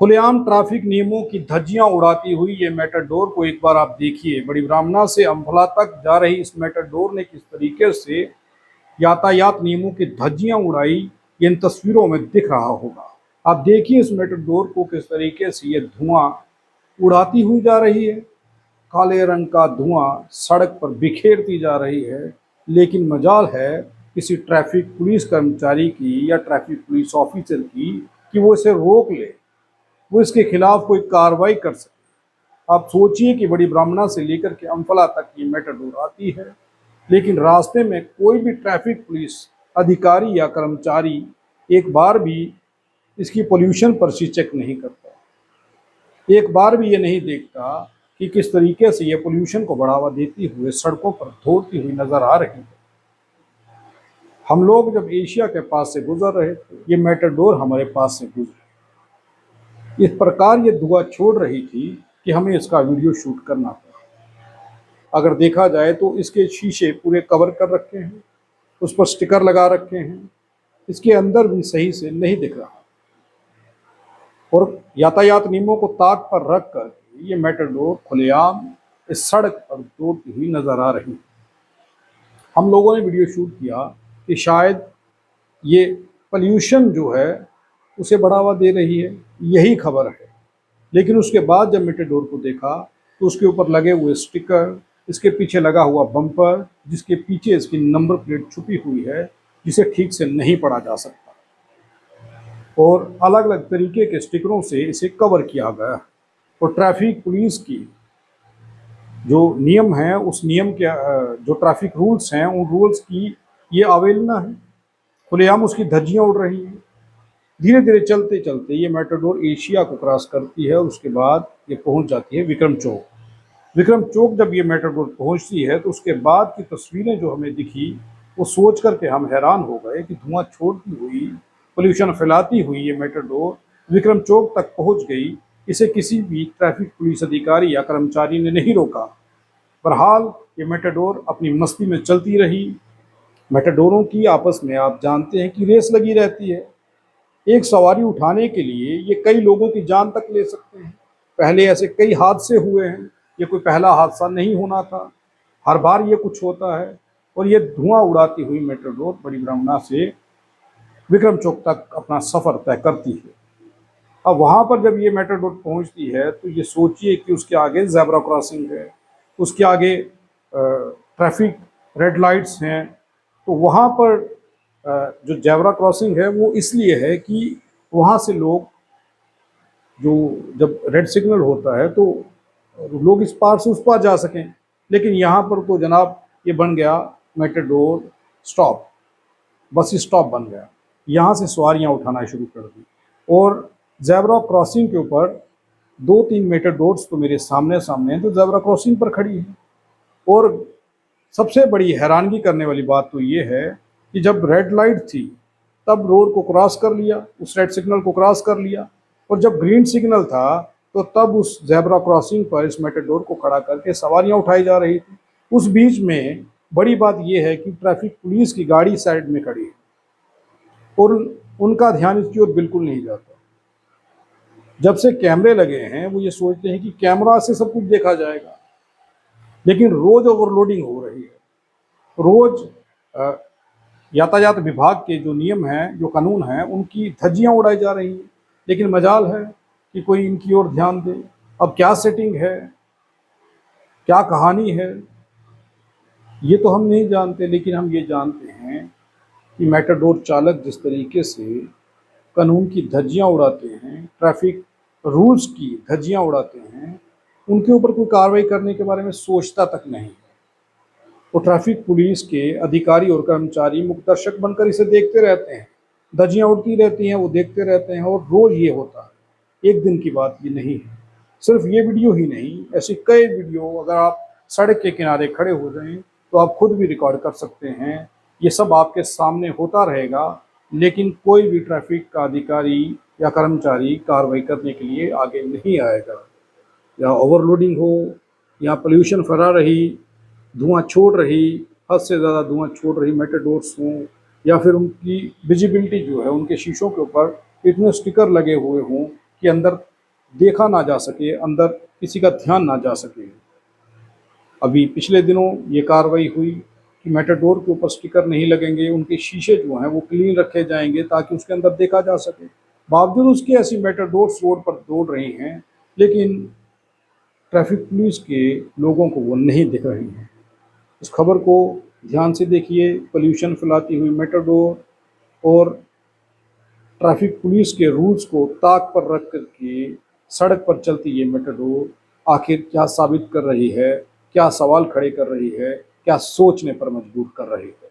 खुलेआम ट्रैफिक नियमों की धज्जियां उड़ाती हुई ये मेटाडोर को एक बार आप देखिए। बड़ी ब्राह्मणा से अम्फला तक जा रही इस मेटाडोर ने किस तरीके से यातायात नियमों की धज्जियां उड़ाई, ये इन तस्वीरों में दिख रहा होगा। आप देखिए इस मेटाडोर को किस तरीके से ये धुआं उड़ाती हुई जा रही है। काले रंग का धुआं सड़क पर बिखेरती जा रही है, लेकिन मजाल है किसी ट्रैफिक पुलिस कर्मचारी की या ट्रैफिक पुलिस ऑफिसर की कि वो इसे रोक ले, वो इसके खिलाफ कोई कार्रवाई कर सके। आप सोचिए कि बड़ी ब्राह्मणा से लेकर के अम्फला तक ये मेटाडोर आती है, लेकिन रास्ते में कोई भी ट्रैफिक पुलिस अधिकारी या कर्मचारी एक बार भी इसकी पोल्यूशन पर्ची चेक नहीं करता, एक बार भी ये नहीं देखता कि किस तरीके से ये पोल्यूशन को बढ़ावा देती हुए सड़कों पर दौड़ती हुई नजर आ रही है। हम लोग जब एशिया के पास से गुजर रहे थे, ये मेटाडोर हमारे पास से गुजरी। इस प्रकार ये धुआं छोड़ रही थी कि हमें इसका वीडियो शूट करना पड़ा। अगर देखा जाए तो इसके शीशे पूरे कवर कर रखे हैं, उस पर स्टिकर लगा रखे हैं, इसके अंदर भी सही से नहीं दिख रहा। और यातायात नियमों को ताक पर रख कर ये मेटाडोर खुलेआम इस सड़क पर दौड़ती हुई नजर आ रही है। हम लोगों ने वीडियो शूट किया कि शायद ये पोल्यूशन जो है उसे बढ़ावा दे रही है, यही खबर है। लेकिन उसके बाद जब मेटाडोर को देखा तो उसके ऊपर लगे हुए स्टिकर, इसके पीछे लगा हुआ बम्पर, जिसके पीछे इसकी नंबर प्लेट छुपी हुई है, जिसे ठीक से नहीं पढ़ा जा सकता, और अलग अलग तरीके के स्टिकरों से इसे कवर किया गया। और ट्रैफिक पुलिस की जो नियम है, उस नियम के जो ट्रैफिक रूल्स हैं, उन रूल्स की ये अवहेलना है। खुलेआम उसकी धज्जियां उड़ रही हैं। धीरे धीरे चलते चलते ये मेटाडोर एशिया को क्रॉस करती है और उसके बाद ये पहुंच जाती है विक्रम चौक। विक्रम चौक जब ये मेटाडोर पहुंचती है तो उसके बाद की तस्वीरें जो हमें दिखी, वो सोच करके हम हैरान हो गए कि धुआं छोड़ती हुई, पोल्यूशन फैलाती हुई ये मेटाडोर विक्रम चौक तक पहुंच गई। इसे किसी भी ट्रैफिक पुलिस अधिकारी या कर्मचारी ने नहीं रोका। बहरहाल ये मेटाडोर अपनी मस्ती में चलती रही। मेटाडोरों की आपस में आप जानते हैं कि रेस लगी रहती है। एक सवारी उठाने के लिए ये कई लोगों की जान तक ले सकते हैं। पहले ऐसे कई हादसे हुए हैं, ये कोई पहला हादसा नहीं होना था, हर बार ये कुछ होता है। और ये धुआं उड़ाती हुई मेटाडोर बड़ी ब्राह्मणा से विक्रम चौक तक अपना सफ़र तय करती है। अब वहाँ पर जब ये मेटाडोर पहुँचती है तो ये सोचिए कि उसके आगे ज़ेब्रा क्रॉसिंग है, उसके आगे ट्रैफिक रेड लाइट्स हैं। तो वहाँ पर जो ज़ेब्रा क्रॉसिंग है वो इसलिए है कि वहाँ से लोग, जो जब रेड सिग्नल होता है तो लोग इस पार से उस पार जा सकें। लेकिन यहाँ पर तो जनाब ये बन गया मेटाडोर स्टॉप, बस स्टॉप बन गया। यहाँ से सवारियाँ उठाना शुरू कर दी। और ज़ेब्रा क्रॉसिंग के ऊपर 2-3 मेटाडोर्स तो मेरे सामने सामने हैं, तो ज़ेब्रा क्रॉसिंग पर खड़ी है। और सबसे बड़ी हैरानगी करने वाली बात तो ये है कि जब रेड लाइट थी तब रोड को क्रॉस कर लिया, उस रेड सिग्नल को क्रॉस कर लिया, और जब ग्रीन सिग्नल था तो तब उस ज़ेब्रा क्रॉसिंग पर इस मेटाडोर को खड़ा करके सवारियां उठाई जा रही थी। उस बीच में बड़ी बात यह है कि ट्रैफिक पुलिस की गाड़ी साइड में खड़ी है और उनका ध्यान इसकी ओर बिल्कुल नहीं जाता। जब से कैमरे लगे हैं वो ये सोचते हैं कि कैमरा से सब कुछ देखा जाएगा, लेकिन रोज ओवरलोडिंग हो रही है। रोज यातायात विभाग के जो नियम हैं, जो कानून हैं, उनकी धज्जियां उड़ाई जा रही हैं, लेकिन मजाल है कि कोई इनकी ओर ध्यान दे। अब क्या सेटिंग है, क्या कहानी है, ये तो हम नहीं जानते, लेकिन हम ये जानते हैं कि मेटाडोर चालक जिस तरीके से कानून की धज्जियां उड़ाते हैं, ट्रैफिक रूल्स की धज्जियां उड़ाते हैं, उनके ऊपर कोई कार्रवाई करने के बारे में सोचता तक नहीं। तो ट्रैफिक पुलिस के अधिकारी और कर्मचारी मुख्य बनकर इसे देखते रहते हैं। धज्जियां उड़ती रहती हैं, वो देखते रहते हैं, और रोज ये होता है, एक दिन की बात ये नहीं है। सिर्फ ये वीडियो ही नहीं, ऐसे कई वीडियो अगर आप सड़क के किनारे खड़े हो जाएं तो आप खुद भी रिकॉर्ड कर सकते हैं। ये सब आपके सामने होता रहेगा, लेकिन कोई भी ट्रैफिक का अधिकारी या कर्मचारी कार्रवाई करने के लिए आगे नहीं आएगा। या ओवरलोडिंग हो, या पोल्यूशन फैला रही, धुआं छोड़ रही, हद से ज़्यादा धुआं छोड़ रही मेटाडोर्स हों, या फिर उनकी विजिबिलिटी जो है, उनके शीशों के ऊपर इतने स्टिकर लगे हुए हों कि अंदर देखा ना जा सके, अंदर किसी का ध्यान ना जा सके। अभी पिछले दिनों ये कार्रवाई हुई कि मेटाडोर के ऊपर स्टिकर नहीं लगेंगे, उनके शीशे जो हैं वो क्लीन रखे जाएंगे ताकि उसके अंदर देखा जा सके। बावजूद उसके ऐसी मेटाडोर्स रोड पर दौड़ रही हैं, लेकिन ट्रैफिक पुलिस के लोगों को वो नहीं दिख रही हैं। इस खबर को ध्यान से देखिए। पोल्यूशन फैलाती हुई मेटाडोर और ट्रैफिक पुलिस के रूल्स को ताक पर रख करके सड़क पर चलती ये मेटाडोर आखिर क्या साबित कर रही है, क्या सवाल खड़े कर रही है, क्या सोचने पर मजबूर कर रही है।